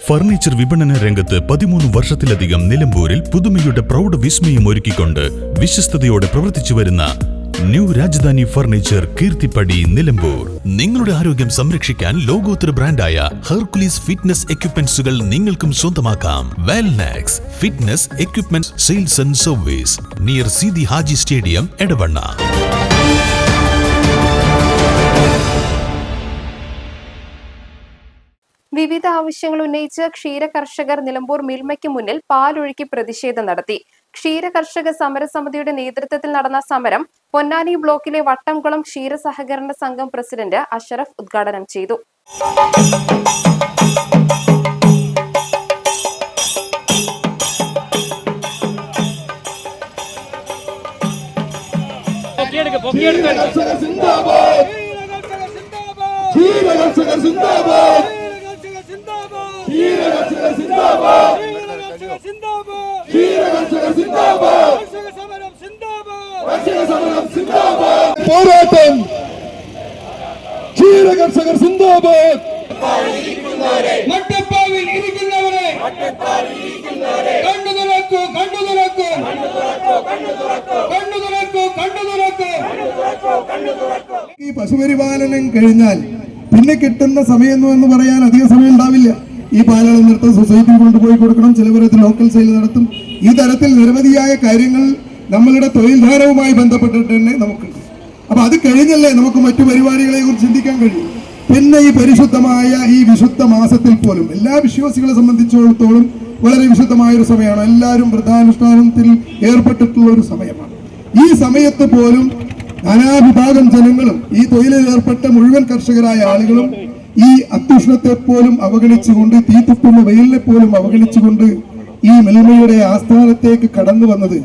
Furniture വിപണന രംഗത്ത് 13 വർഷത്തിലധികം നിലമ്പൂരിൽ പുതുമയുടെ പ്രൗഢ വിസ്മയം ഒരുക്കിക്കൊണ്ട് വിശ്വസ്തയോടെ പ്രവർത്തിച്ചു വരുന്ന ന്യൂ രാജധാനി ഫർണിച്ചർ കീർത്തിപ്പടി നിലമ്പൂർ. നിങ്ങളുടെ ആരോഗ്യം സംരക്ഷിക്കാൻ ലോകോത്തര ബ്രാൻഡായ ഹെർക്കുലീസ് ഫിറ്റ്നസ് എക്യുപ്മെന്റ്സുകൾ നിങ്ങൾക്കും സ്വന്തമാക്കാം. Wellnex fitness equipment sales and service near Seethi Haji stadium, Edavanna. വിവിധ ആവശ്യങ്ങൾ ഉന്നയിച്ച് ക്ഷീര കർഷകർ നിലമ്പൂർ മിൽമയ്ക്ക് മുന്നിൽ പാലൊഴുക്കി പ്രതിഷേധം നടത്തി. ക്ഷീര കർഷക സമരസമിതിയുടെ നേതൃത്വത്തിൽ നടന്ന സമരം പൊന്നാനി ബ്ലോക്കിലെ വട്ടംകുളം ക്ഷീര സഹകരണ സംഘം പ്രസിഡന്റ് അഷറഫ് ഉദ്ഘാടനം ചെയ്തു. പോരാട്ടം ക്ഷീരകർഷകർ സിന്ദാബാദ്. മട്ടപ്പാവിൽ ഇരിക്കുന്നവരെ കണ്ണു തുറക്കൂ, കണ്ണു തുറക്കൂ, കണ്ണു തുറക്കൂ, കണ്ണു തുറക്കൂ. ഈ പശുപരിപാലനം കഴിഞ്ഞാൽ പിന്നെ കിട്ടുന്ന സമയം എന്ന് പറയാൻ അധിക സമയം ഉണ്ടാവില്ല. ഈ പാലളം നിർത്താൻ സൊസൈറ്റി കൊണ്ടുപോയി കൊടുക്കണം, ചിലവരത് ലോക്കൽ സെയിൽ നടത്തും. ഈ തരത്തിൽ നിരവധിയായ കാര്യങ്ങൾ നമ്മളുടെ തൊഴിൽധാരവുമായി ബന്ധപ്പെട്ടിട്ട് തന്നെ നമുക്കുണ്ട്. അപ്പൊ അത് കഴിഞ്ഞല്ലേ നമുക്ക് മറ്റു പരിപാടികളെ കുറിച്ച് ചിന്തിക്കാൻ കഴിയും. പിന്നെ ഈ പരിശുദ്ധമായ ഈ വിശുദ്ധ മാസത്തിൽ പോലും എല്ലാ വിശ്വാസികളെ സംബന്ധിച്ചിടത്തോളം വളരെ വിശുദ്ധമായ ഒരു സമയമാണ്. എല്ലാവരും വ്രതാനുഷ്ഠാനത്തിൽ ഏർപ്പെട്ടിട്ടുള്ള ഒരു സമയമാണ്. ഈ സമയത്ത് പോലും നാനാവിഭാഗം ജനങ്ങളും ഈ തൊഴിലിൽ ഏർപ്പെട്ട മുഴുവൻ കർഷകരായ ആളുകളും ഈ അത്യുഷ്ണത്തെ പോലും അവഗണിച്ചുകൊണ്ട്, തീത്തുപ്പുന്ന വെയിലിനെ പോലും അവഗണിച്ചുകൊണ്ട് ഈ മിൽമയുടെ ആസ്ഥാനത്തേക്ക് കടന്നു വന്നത്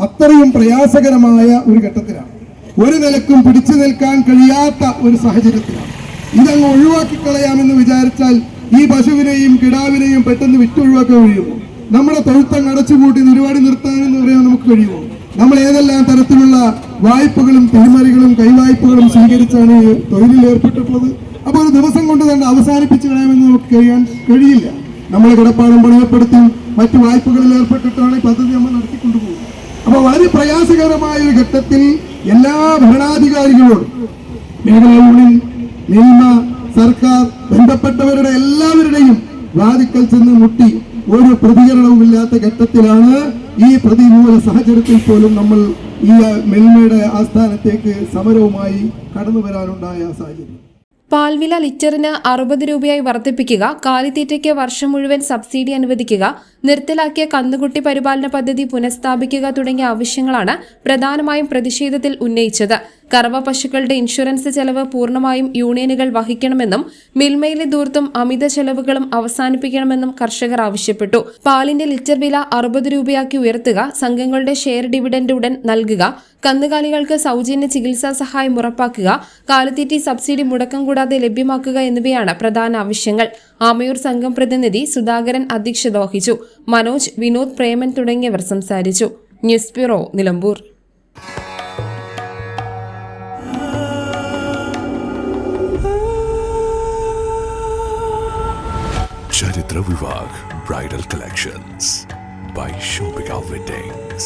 അത്രയും പ്രയാസകരമായ ഒരു ഘട്ടത്തിലാണ്. ഒരു നിലക്കും പിടിച്ചു നിൽക്കാൻ കഴിയാത്ത ഒരു സാഹചര്യത്തിലാണ്. ഇതങ്ങ് ഒഴിവാക്കി കളയാമെന്ന് വിചാരിച്ചാൽ ഈ പശുവിനെയും കിടാവിനെയും പെട്ടെന്ന് വിറ്റൊഴിവാക്കാൻ കഴിയുമോ? നമ്മുടെ തൊഴുത്തങ്ങ് അടച്ചുപൂട്ടി പരിപാടി നിർത്താനെന്ന് പറയാൻ നമുക്ക് കഴിയുമോ? നമ്മൾ ഏതെല്ലാം തരത്തിലുള്ള വായ്പകളും തിരിമറികളും കൈവായ്പകളും സ്വീകരിച്ചാണ് തൊഴിലിൽ ഏർപ്പെട്ടിട്ടുള്ളത്. അപ്പൊ ഒരു ദിവസം കൊണ്ട് തന്നെ അവസാനിപ്പിച്ചു കളയാമെന്ന് നമുക്ക് കഴിയില്ല. നമ്മൾ കിടപ്പാടം പണയപ്പെടുത്തി മറ്റു വായ്പകളിൽ ഏർപ്പെട്ടിട്ടാണ് ഈ പദ്ധതി നമ്മൾ നടത്തിക്കൊണ്ടുപോകുന്നത്. അപ്പൊ വളരെ പ്രയാസകരമായ ഒരു ഘട്ടത്തിൽ എല്ലാ ഭരണാധികാരികളോടും, മേഖലാ യൂണിയൻ, മിൽമ, സർക്കാർ, ബന്ധപ്പെട്ടവരുടെ എല്ലാവരുടെയും വാതിക്കൽ ചെന്ന് മുട്ടി ഒരു പ്രതികരണവുമില്ലാത്ത ഘട്ടത്തിലാണ് ഈ പ്രതികൂല സാഹചര്യത്തിൽ പോലും നമ്മൾ ഈ മിൽമയുടെ ആസ്ഥാനത്തേക്ക് സമരവുമായി കടന്നു വരാനുണ്ടായ സാഹചര്യം. പാൽവില ലിറ്ററിന് 60 രൂപയായി വർദ്ധിപ്പിക്കുക, കാലിത്തീറ്റയ്ക്ക് വർഷം മുഴുവൻ സബ്സിഡി അനുവദിക്കുക, നിർത്തലാക്കിയ കന്നുകുട്ടി പരിപാലന പദ്ധതി പുനഃസ്ഥാപിക്കുക തുടങ്ങിയ ആവശ്യങ്ങളാണ് പ്രധാനമായും പ്രതിഷേധത്തിൽ ഉന്നയിച്ചത്. കറവ പശുക്കളുടെ ഇൻഷുറൻസ് ചെലവ് പൂർണ്ണമായും യൂണിയനുകൾ വഹിക്കണമെന്നും മിൽമയിലെ ധൂർത്തും അമിത ചെലവുകളും അവസാനിപ്പിക്കണമെന്നും കർഷകർ ആവശ്യപ്പെട്ടു. പാലിന്റെ ലിറ്റർ വില 60 രൂപയാക്കി ഉയർത്തുക, സംഘങ്ങളുടെ ഷെയർ ഡിവിഡന്റ് ഉടൻ നൽകുക, കന്നുകാലികൾക്ക് സൗജന്യ ചികിത്സാ സഹായം ഉറപ്പാക്കുക, കാലിത്തീറ്റി സബ്സിഡി മുടക്കം കൂടാതെ ലഭ്യമാക്കുക എന്നിവയാണ് പ്രധാന ആവശ്യങ്ങൾ. ആമയൂർ സംഘം പ്രതിനിധി സുധാകരൻ അധ്യക്ഷത വഹിച്ചു. മനോജ്, വിനോദ്, പ്രേമൻ തുടങ്ങിയവർ സംസാരിച്ചു. News bureau, Nilambur. Charitra Vivag Bridal Collections by Shobhika Weddings.